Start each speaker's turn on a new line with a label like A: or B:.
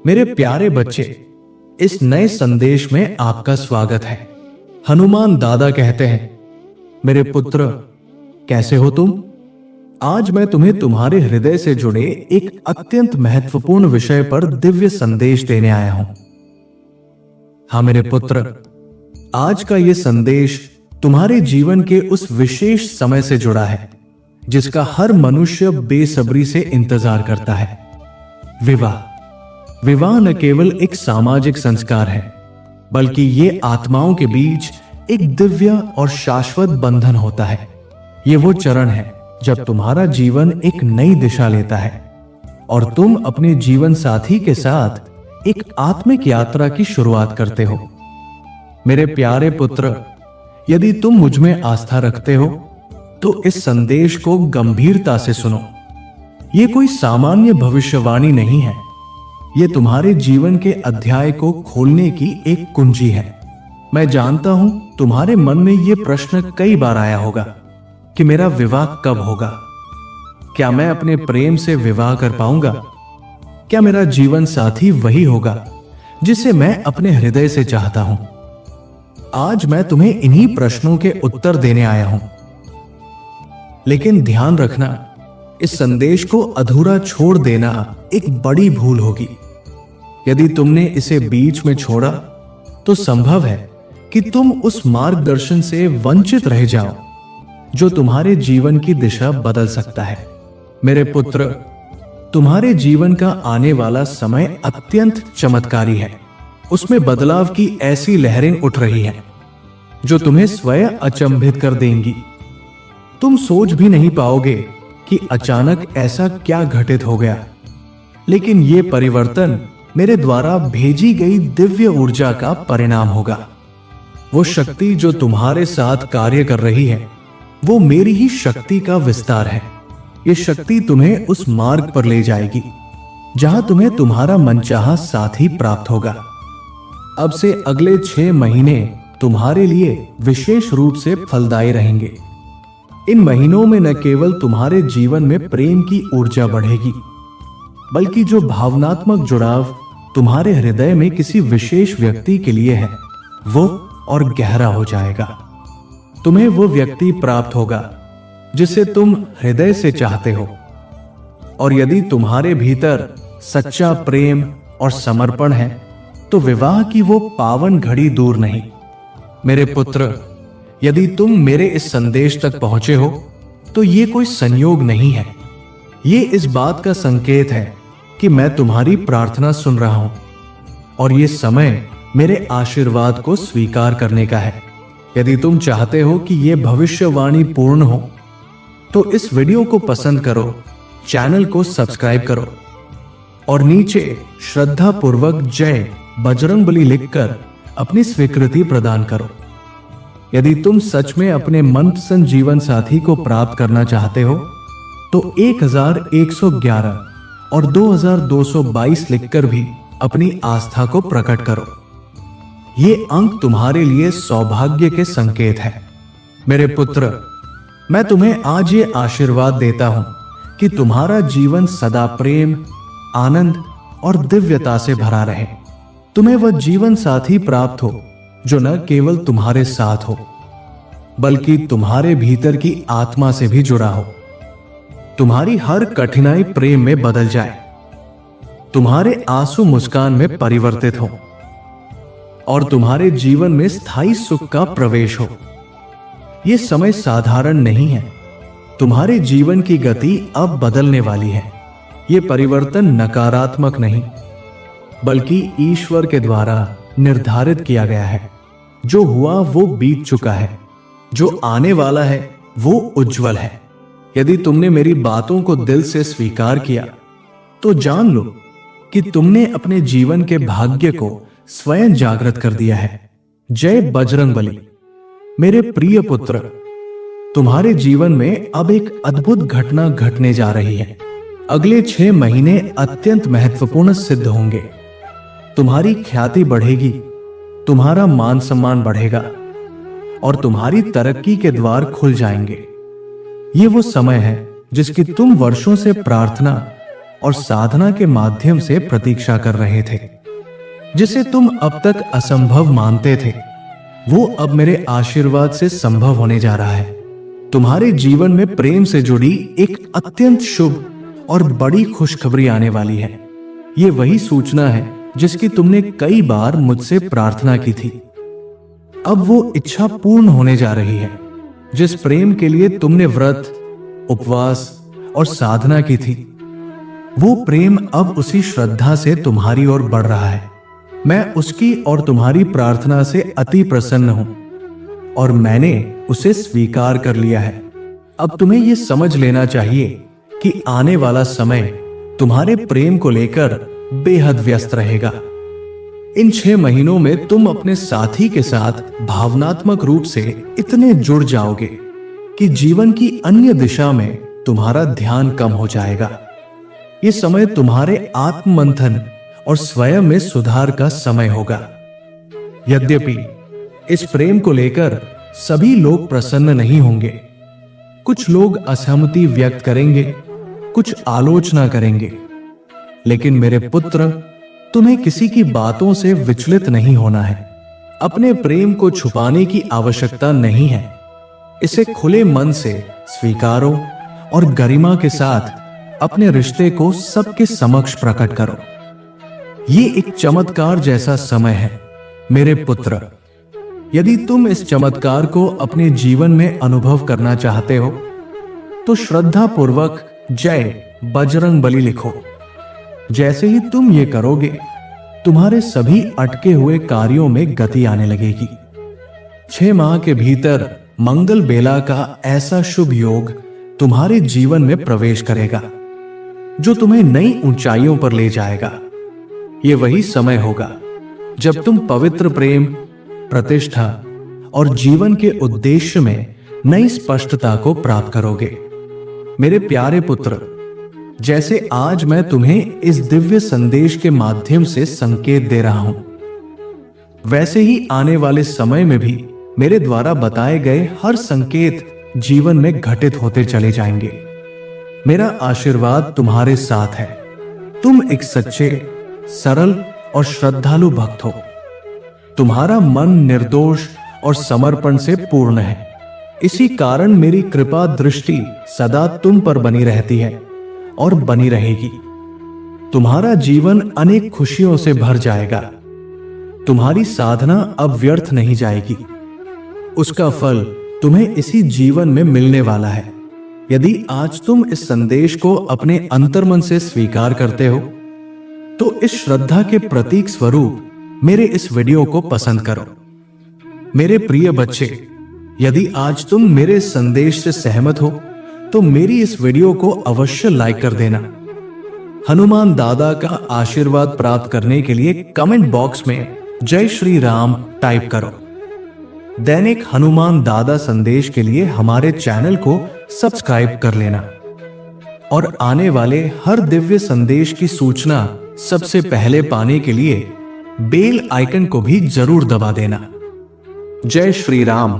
A: मेरे प्यारे बच्चे, इस नए संदेश में आपका स्वागत है। हनुमान दादा कहते हैं, मेरे पुत्र, कैसे हो तुम? आज मैं तुम्हें तुम्हारे हृदय से जुड़े एक अत्यंत महत्वपूर्ण विषय पर दिव्य संदेश देने आया हूं। हाँ मेरे पुत्र, आज का यह संदेश तुम्हारे जीवन के उस विशेष समय से जुड़ा है जिसका हर मनुष्य बेसब्री से इंतजार करता है। विवाह। विवाह न केवल एक सामाजिक संस्कार है, बल्कि ये आत्माओं के बीच एक दिव्य और शाश्वत बंधन होता है। ये वो चरण है जब तुम्हारा जीवन एक नई दिशा लेता है और तुम अपने जीवन साथी के साथ एक आत्मिक यात्रा की शुरुआत करते हो। मेरे प्यारे पुत्र, यदि तुम मुझ में आस्था रखते हो तो इस संदेश को गंभीरता से सुनो। यह कोई सामान्य भविष्यवाणी नहीं है, यह तुम्हारे जीवन के अध्याय को खोलने की एक कुंजी है। मैं जानता हूं तुम्हारे मन में यह प्रश्न कई बार आया होगा कि मेरा विवाह कब होगा? क्या मैं अपने प्रेम से विवाह कर पाऊंगा? क्या मेरा जीवन साथी वही होगा जिसे मैं अपने हृदय से चाहता हूं? आज मैं तुम्हें इन्हीं प्रश्नों के उत्तर देने आया हूं। लेकिन ध्यान रखना, इस संदेश को अधूरा छोड़ देना एक बड़ी भूल होगी। यदि तुमने इसे बीच में छोड़ा तो संभव है कि तुम उस मार्गदर्शन से वंचित रह जाओ जो तुम्हारे जीवन की दिशा बदल सकता है। मेरे पुत्र, तुम्हारे जीवन का आने वाला समय अत्यंत चमत्कारी है। उसमें बदलाव की ऐसी लहरें उठ रही हैं जो तुम्हें स्वयं अचंभित कर देंगी। तुम सोच भी नहीं पाओगे कि अचानक ऐसा क्या घटित हो गया, लेकिन यह परिवर्तन मेरे द्वारा भेजी गई दिव्य ऊर्जा का परिणाम होगा। वो शक्ति जो तुम्हारे साथ कार्य कर रही है, वो मेरी ही शक्ति का विस्तार है। ये शक्ति तुम्हें उस मार्ग पर ले जाएगी जहां तुम्हें तुम्हारा मनचाहा साथी प्राप्त होगा। अब से अगले 6 महीने तुम्हारे लिए विशेष रूप से फलदायी रहेंगे। इन महीनों में न केवल तुम्हारे जीवन में प्रेम की ऊर्जा बढ़ेगी, बल्कि जो भावनात्मक जुड़ाव तुम्हारे हृदय में किसी विशेष व्यक्ति के लिए है, वो और गहरा हो जाएगा। तुम्हें वो व्यक्ति प्राप्त होगा जिसे तुम हृदय से चाहते हो। और यदि तुम्हारे भीतर सच्चा प्रेम और समर्पण है, तो विवाह की वो पावन घड़ी दूर नहीं। मेरे पुत्र, यदि तुम मेरे इस संदेश तक पहुंचे हो तो ये कोई संयोग नहीं है। ये इस बात का संकेत है कि मैं तुम्हारी प्रार्थना सुन रहा हूं और ये समय मेरे आशीर्वाद को स्वीकार करने का है। यदि तुम चाहते हो कि ये भविष्यवाणी पूर्ण हो तो इस वीडियो को पसंद करो, चैनल को सब्सक्राइब करो और नीचे श्रद्धा पूर्वक जय बजरंगबली लिखकर अपनी स्वीकृति प्रदान करो। यदि तुम सच में अपने मनपसंद जीवन साथी को प्राप्त करना चाहते हो तो 1111 और 2222 लिखकर भी अपनी आस्था को प्रकट करो। ये अंक तुम्हारे लिए सौभाग्य के संकेत है। मेरे पुत्र, मैं तुम्हें आज ये आशीर्वाद देता हूं कि तुम्हारा जीवन सदा प्रेम, आनंद और दिव्यता से भरा रहे। तुम्हें वह जीवन साथी प्राप्त हो जो न केवल तुम्हारे साथ हो, बल्कि तुम्हारे भीतर की आत्मा से भी जुड़ा हो। तुम्हारी हर कठिनाई प्रेम में बदल जाए, तुम्हारे आंसू मुस्कान में परिवर्तित हो और तुम्हारे जीवन में स्थायी सुख का प्रवेश हो। यह समय साधारण नहीं है। तुम्हारे जीवन की गति अब बदलने वाली है। यह परिवर्तन नकारात्मक नहीं, बल्कि ईश्वर के द्वारा निर्धारित किया गया है। जो हुआ वो बीत चुका है, जो आने वाला है वो उज्जवल है। यदि तुमने मेरी बातों को दिल से स्वीकार किया तो जान लो कि तुमने अपने जीवन के भाग्य को स्वयं जागृत कर दिया है। जय बजरंगबली। मेरे प्रिय पुत्र, तुम्हारे जीवन में अब एक अद्भुत घटना घटने जा रही है। अगले 6 महीने अत्यंत महत्वपूर्ण सिद्ध होंगे। तुम्हारी ख्याति बढ़ेगी, तुम्हारा मान सम्मान बढ़ेगा और तुम्हारी तरक्की के द्वार खुल जाएंगे। ये वो समय है जिसकी तुम वर्षों से प्रार्थना और साधना के माध्यम से प्रतीक्षा कर रहे थे। जिसे तुम अब तक असंभव मानते थे, वो अब मेरे आशीर्वाद से संभव होने जा रहा है। तुम्हारे जीवन में प्रेम से जुड़ी एक अत्यंत शुभ और बड़ी खुशखबरी आने वाली है। ये वही सूचना है जिसकी तुमने कई बार मुझसे प्रार्थना की थी। अब वो इच्छा पूर्ण होने जा रही है। जिस प्रेम के लिए तुमने व्रत, उपवास और साधना की थी, वो प्रेम अब उसी श्रद्धा से तुम्हारी ओर बढ़ रहा है। मैं उसकी और तुम्हारी प्रार्थना से अति प्रसन्न हूं और मैंने उसे स्वीकार कर लिया है। अब तुम्हें यह समझ लेना चाहिए कि आने वाला समय तुम्हारे प्रेम को लेकर बेहद व्यस्त रहेगा। इन 6 महीनों में तुम अपने साथी के साथ भावनात्मक रूप से इतने जुड़ जाओगे कि जीवन की अन्य दिशा में तुम्हारा ध्यान कम हो जाएगा। ये समय तुम्हारे आत्ममंथन और स्वयं में सुधार का समय होगा। यद्यपि इस प्रेम को लेकर सभी लोग प्रसन्न नहीं होंगे। कुछ लोग असहमति व्यक्त करेंगे, कुछ आलोचना करेंगे, लेकिन मेरे पुत्र, तुम्हें किसी की बातों से विचलित नहीं होना है। अपने प्रेम को छुपाने की आवश्यकता नहीं है। इसे खुले मन से स्वीकारो और गरिमा के साथ अपने रिश्ते को सबके समक्ष प्रकट करो। ये एक चमत्कार जैसा समय है मेरे पुत्र। यदि तुम इस चमत्कार को अपने जीवन में अनुभव करना चाहते हो तो श्रद्धा पूर्वक जय बजरंगबली लिखो। जैसे ही तुम ये करोगे, तुम्हारे सभी अटके हुए कार्यों में गति आने लगेगी। 6 माह के भीतर मंगल बेला का ऐसा शुभ योग तुम्हारे जीवन में प्रवेश करेगा जो तुम्हें नई ऊंचाइयों पर ले जाएगा। ये वही समय होगा जब तुम पवित्र प्रेम, प्रतिष्ठा और जीवन के उद्देश्य में नई स्पष्टता को प्राप्त करोगे। मेरे प्यारे पुत्र, जैसे आज मैं तुम्हें इस दिव्य संदेश के माध्यम से संकेत दे रहा हूं, वैसे ही आने वाले समय में भी मेरे द्वारा बताए गए हर संकेत जीवन में घटित होते चले जाएंगे। मेरा आशीर्वाद तुम्हारे साथ है। तुम एक सच्चे, सरल और श्रद्धालु भक्त हो। तुम्हारा मन निर्दोष और समर्पण से पूर्ण है। इसी कारण मेरी कृपा दृष्टि सदा तुम पर बनी रहती है और बनी रहेगी। तुम्हारा जीवन अनेक खुशियों से भर जाएगा। तुम्हारी साधना अब व्यर्थ नहीं जाएगी। उसका फल तुम्हें इसी जीवन में मिलने वाला है। यदि आज तुम इस संदेश को अपने अंतर्मन से स्वीकार करते हो तो इस श्रद्धा के प्रतीक स्वरूप मेरे इस वीडियो को पसंद करो। मेरे प्रिय बच्चे, यदि आज तुम मेरे संदेश से सहमत हो तो मेरी इस वीडियो को अवश्य लाइक कर देना। हनुमान दादा का आशीर्वाद प्राप्त करने के लिए कमेंट बॉक्स में जय श्री राम टाइप करो। दैनिक हनुमान दादा संदेश के लिए हमारे चैनल को सब्सक्राइब कर लेना और आने वाले हर दिव्य संदेश की सूचना सबसे पहले पाने के लिए बेल आइकन को भी जरूर दबा देना। जय श्री राम।